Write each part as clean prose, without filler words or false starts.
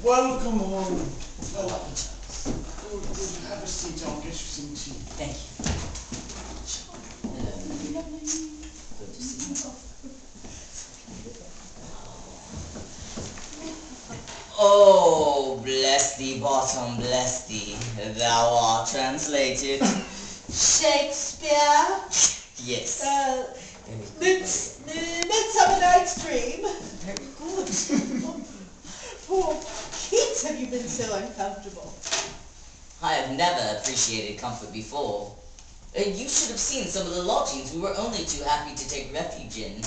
Welcome home. Oh, good. Have a seat. I'll get you some tea. Thank you. Hello. Good to see you. Oh, bless thee, bottom, bless thee. Thou art translated. Shakespeare? Yes. Midsummer Night's Dream? Very good. Poor Keats, have you been so uncomfortable? I have never appreciated comfort before. You should have seen some of the lodgings we were only too happy to take refuge in.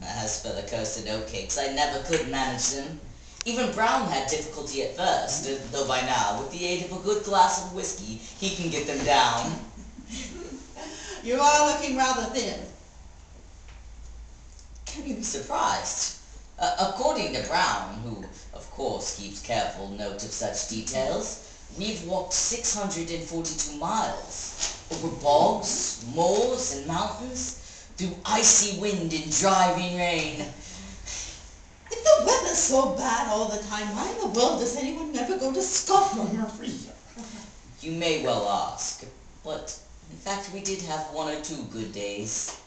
As for the cursed oatcakes, I never could manage them. Even Brawne had difficulty at first, though by now, with the aid of a good glass of whiskey, he can get them down. You are looking rather thin. Can you be surprised? According to Brawne, who, of course, keeps careful note of such details, we've walked 642 miles, over bogs, moors, and mountains, through icy wind and driving rain. If the weather's so bad all the time, why in the world does anyone ever go to Scotland, Maria? You may well ask, but in fact we did have 1 or 2 good days,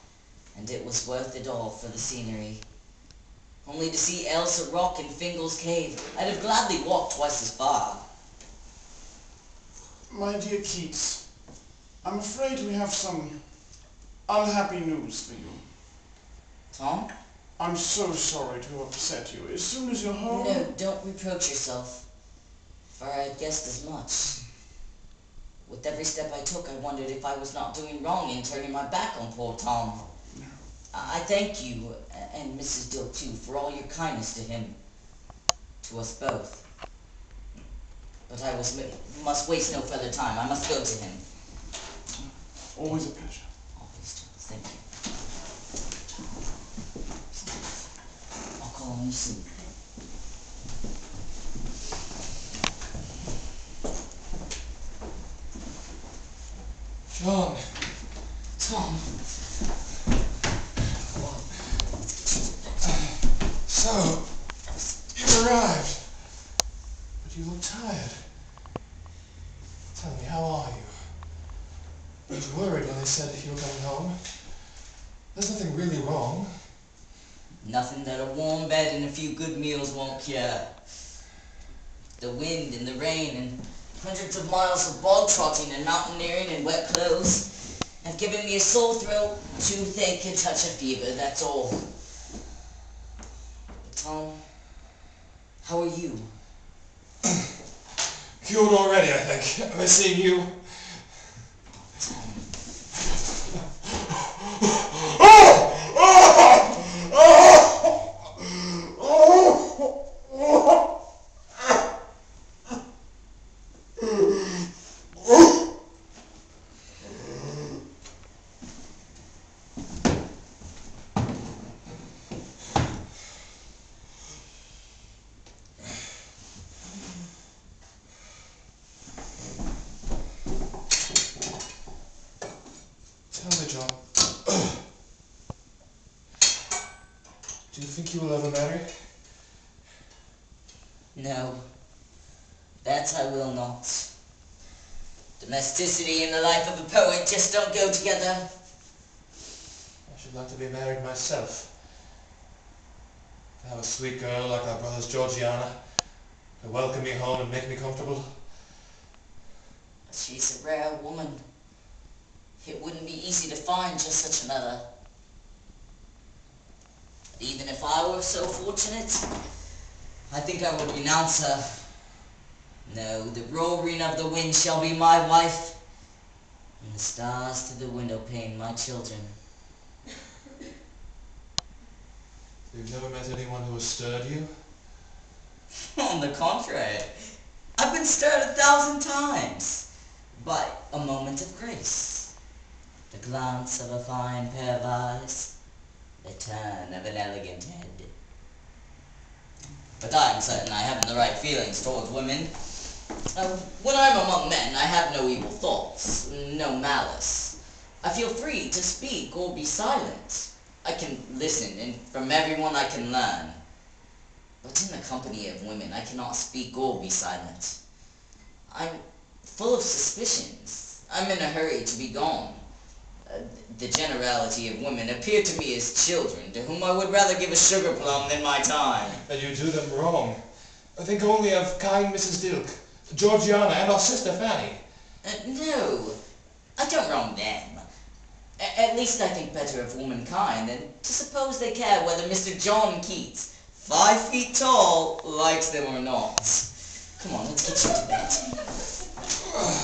and it was worth it all for the scenery. Only to see Ailsa Rock and Fingal's Cave, I'd have gladly walked twice as far. My dear Keats, I'm afraid we have some unhappy news for you. Tom? I'm so sorry to upset you. As soon as you're home... No, don't reproach yourself, for I had guessed as much. With every step I took, I wondered if I was not doing wrong in turning my back on poor Tom. No. I thank you, and Mrs. Dill too, for all your kindness to him, to us both. But I must waste no further time. I must go to him. Always a pleasure. Always, Charles. Thank you. I'll call on you soon. John. Tom. What? So, you've arrived. But you look tired. Tell me, how are you? Weren't you worried when they said that you were coming home? There's nothing really wrong. Nothing that a warm bed and a few good meals won't cure. The wind and the rain and hundreds of miles of bog trotting and mountaineering and wet clothes have given me a sore throat, toothache, and touch of fever, that's all. But Tom, how are you? Cured already, I think. Have I seen you? Tell me, John. Do you think you will ever marry? No, that I will not. Domesticity and the life of a poet just don't go together. I should like to be married myself. To have a sweet girl like our brother's Georgiana, to welcome me home and make me comfortable. She's a rare woman. It wouldn't be easy to find just such another. But even if I were so fortunate, I think I would renounce her. No, the roaring of the wind shall be my wife, and the stars through the window pane my children. You've never met anyone who has stirred you? On the contrary, I've been stirred 1,000 times by a moment of grace, the glance of a fine pair of eyes, the turn of an elegant head. But I am certain I haven't the right feelings towards women. When I'm among men, I have no evil thoughts, no malice. I feel free to speak or be silent. I can listen, and from everyone I can learn. but in the company of women I cannot speak or be silent. I'm full of suspicions. I'm in a hurry to be gone. The generality of women appear to me as children, to whom I would rather give a sugar plum than my time. And you do them wrong. Think only of kind Mrs. Dilke, Georgiana, and our sister Fanny. No, I don't wrong them. At least I think better of womankind than to suppose they care whether Mr. John Keats, 5 feet tall, likes them or not. Come on, let's get you to bed.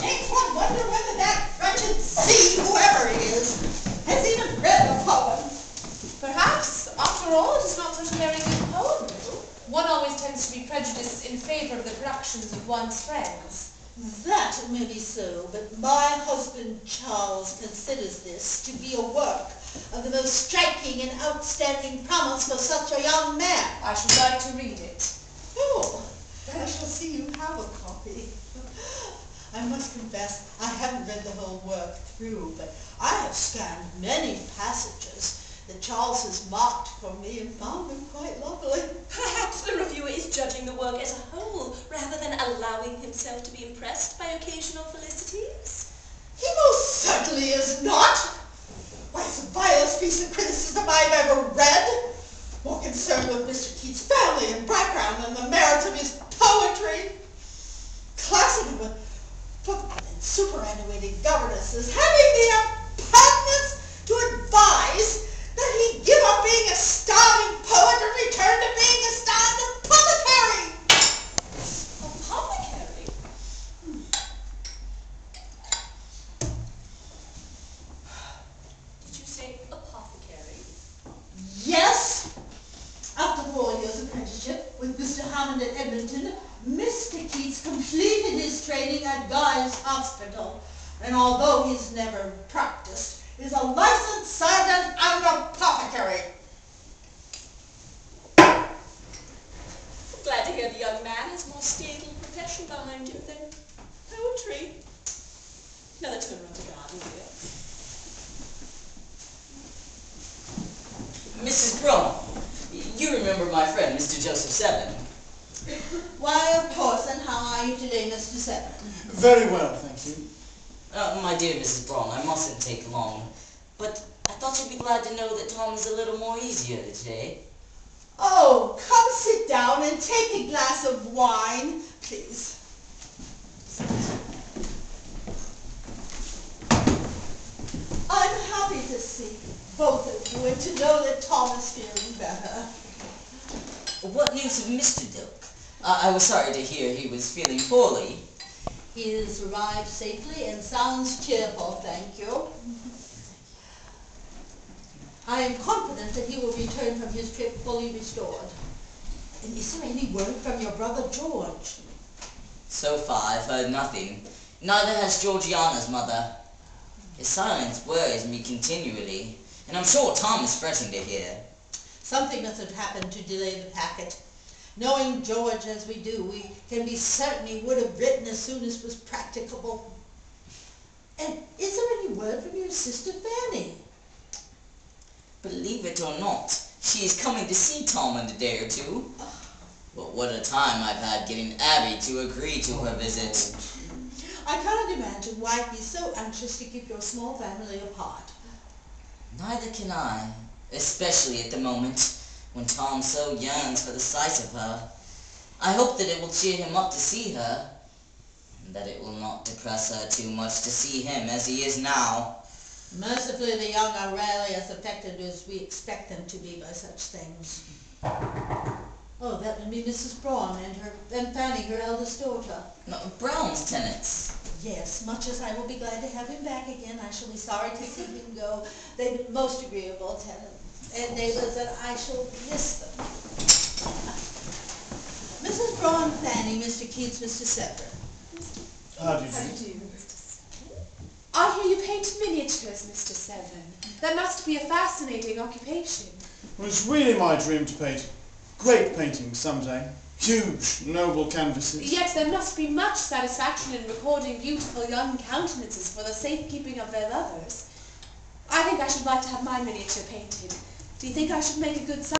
Makes one wonder whether that wretched C, whoever he is, has even read the poem. Perhaps, after all, it is not such a very good poem. One always tends to be prejudiced in favour of the productions of one's friends. That may be so, but my husband Charles considers this to be a work of the most striking and outstanding promise for such a young man. I should like to read it. Oh, I shall see you have a copy. I must confess, I haven't read the whole work through, but I have scanned many passages that Charles has marked for me and found them quite lovely. Perhaps the reviewer is judging the work as a whole, rather than allowing himself to be impressed by occasional felicities. He most certainly is not. Why, it's the vilest piece of criticism I've ever read. More concerned with Mr. Keats' family and background than the merits of his poetry. Classic with footmen and superannuated governesses having the impertinence to advise that he give up being a starving poet and return to being a starving apothecary. Apothecary? Did you say apothecary? Yes. After 4 years' apprenticeship with Mr. Hammond at Edmonton, Mr. Keats completed his training at Guy's Hospital, and although he's never practiced, is a licensed surgeon and apothecary. Glad to hear the young man has more stable profession behind him than poetry. Now let's go run to the garden here. Mrs. Brawne, you remember my friend, Mr. Joseph Seven? Why, of course, and how are you today, Mr. Seven? Very well, thank you. My dear Mrs. Brawne, I mustn't take long, but I thought you'd be glad to know that Tom is a little more easier today. Oh, come sit down and take a glass of wine, please. I'm happy to see both of you and to know that Tom is feeling better. What news of Mr. Dilke? I was sorry to hear he was feeling poorly. He has arrived safely and sounds cheerful, thank you. I am confident that he will return from his trip fully restored. And is there any word from your brother George? So far, I've heard nothing. Neither has Georgiana's mother. His silence worries me continually, and I'm sure Tom is fretting to hear. Something must have happened to delay the packet. Knowing George as we do, we can be certain he would have written as soon as was practicable. And is there any word from your sister Fanny? Believe it or not, she is coming to see Tom in a day or two. But what a time I've had getting Abby to agree to her visit. I cannot imagine why he's so anxious to keep your small family apart. Neither can I, especially at the moment when Tom so yearns for the sight of her. I hope that it will cheer him up to see her, and that it will not depress her too much to see him as he is now. Mercifully, the young are rarely as affected as we expect them to be by such things. Oh, that would be Mrs. Brawne and Fanny, her eldest daughter. No, Brawne's tenants. Yes, much as I will be glad to have him back again, I shall be sorry to see him go. They've been most agreeable tenants and neighbors, and I shall miss them. Mrs. Brawne, Fanny, Mr. Keats, Mr. Severin. How do you How do do? you do, Mr. Seven? I hear you paint miniatures, Mr. Seven. That must be a fascinating occupation. Well, it's really my dream to paint great paintings someday. Huge, noble canvases. Yet there must be much satisfaction in recording beautiful young countenances for the safekeeping of their lovers. I think I should like to have my miniature painted. Do you think I should make a good